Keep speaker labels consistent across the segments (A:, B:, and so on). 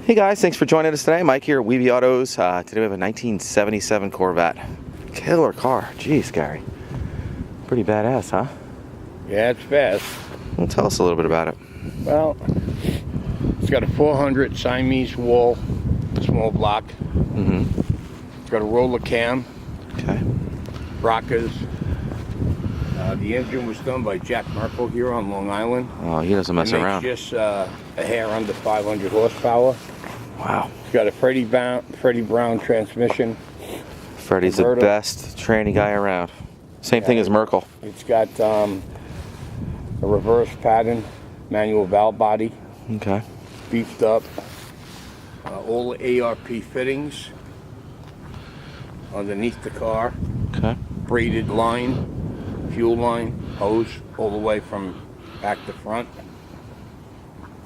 A: Hey guys, thanks for joining us today. Mike here at Weeby Autos. Today we have a 1977 Corvette. Killer car. Jeez, Gary. Pretty badass, huh?
B: Yeah, it's fast.
A: Well, tell us a little bit about it.
B: Well, it's got a 400 Siamese wall, small block. It's got a roller cam.
A: Okay.
B: Rockers. The engine was done by Jack Merkel here on Long Island.
A: Oh, he doesn't mess around.
B: Just a hair under 500 horsepower.
A: Wow.
B: It's got a Freddy Brown transmission.
A: Freddy's the best tranny guy around. Same thing as Merkel.
B: It's got a reverse pattern, manual valve body.
A: Okay.
B: Beefed up. All the ARP fittings underneath the car.
A: Okay.
B: Braided line, fuel line, hose all the way from back to front.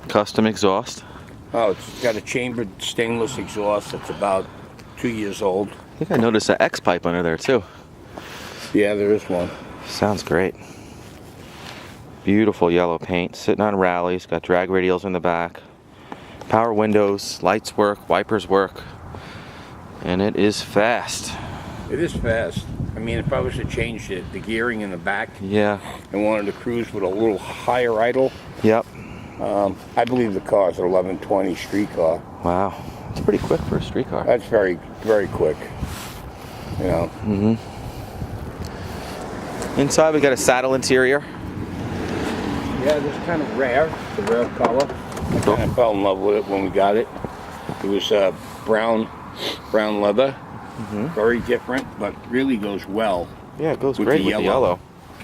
A: Custom exhaust.
B: Oh, it's got a chambered stainless exhaust that's about 2 years old.
A: I think I noticed an X pipe under there too.
B: Yeah, there is one.
A: Sounds great. Beautiful yellow paint, sitting on rallies, got drag radials in the back. Power windows, lights work, wipers work. And it is fast.
B: It is fast. I mean, if I was to change the gearing in the back,
A: yeah,
B: and wanted to cruise with a little higher idle,
A: yep.
B: I believe the car is an 1120 street car.
A: Wow, it's pretty quick for a street car.
B: That's very, very quick. You know.
A: Inside we got a saddle interior.
B: Yeah, this is kind of rare. It's a rare color. I kind of fell in love with it when we got it. It was brown leather. Very different, but really goes well.
A: Yeah, it goes great with the yellow.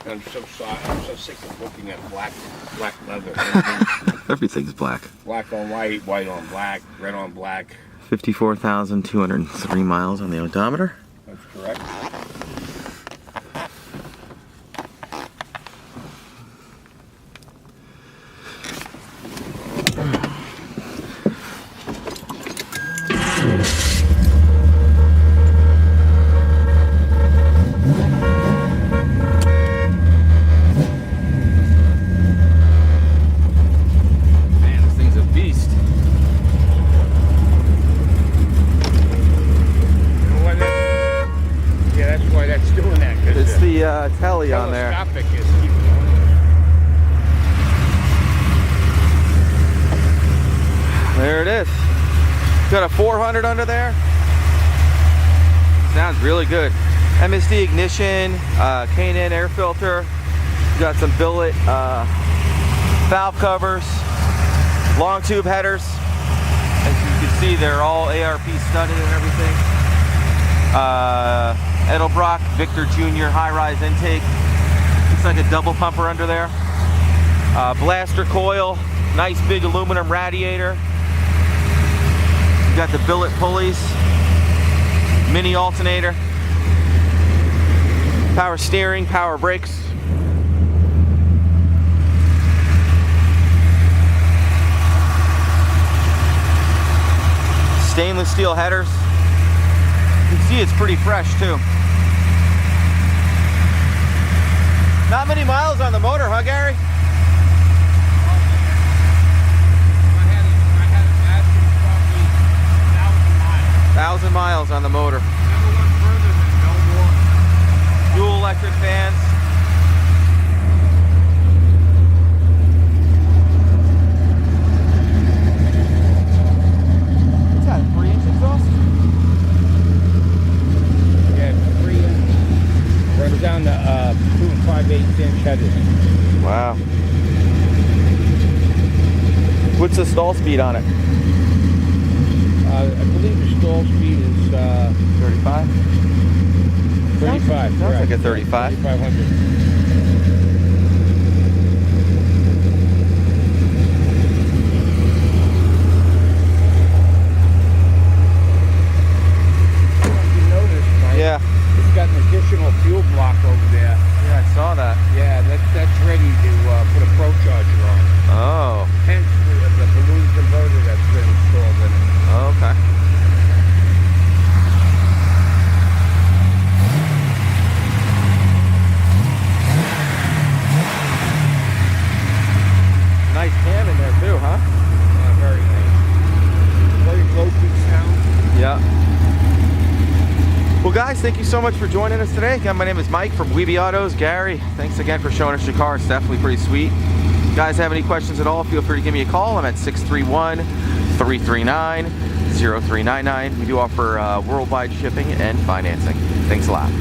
B: I'm so sorry. I'm so sick of looking at black leather.
A: Everything's black.
B: Black on white, white on black, red on black.
A: 54,203 miles on the odometer.
B: That's correct.
A: Telly on there. There it is. Got a 400 under there. Sounds really good. MSD Ignition, K&N Air Filter. Got some billet valve covers, long tube headers. As you can see, they're all ARP studded and everything. Edelbrock Victor Jr. high-rise intake. Looks like a double pumper under there. Blaster coil, nice big aluminum radiator. You got the billet pulleys, mini Altenator, power steering, power brakes. Stainless steel headers. You can see it's pretty fresh too. Not many miles on the motor, huh, Gary?
B: I had it probably
A: 1,000 miles on the motor.
B: Never went further than
A: Dual electric fans. What's that, a 3-inch exhaust?
B: Yeah, 3 inch. Runs down to 2 5/8 inch headers.
A: Wow. What's the stall speed on it?
B: I believe the stall speed is
A: 35?
B: 35.
A: Sounds like a 35.
B: 3,500.
A: Yeah.
B: It's got an additional fuel block over there.
A: Yeah, I saw that.
B: Yeah, that's ready to put a Pro Charger on.
A: Oh.
B: Hence the balloon converter that's been installed in it.
A: Okay. guys, thank you so much for joining us today. Again, my name is Mike from Weeby Autos. Gary, thanks again for showing us your car. It's definitely pretty sweet. If you guys have any questions at all, feel free to give me a call. I'm at 631-339-0399. We do offer worldwide shipping and financing. Thanks a lot.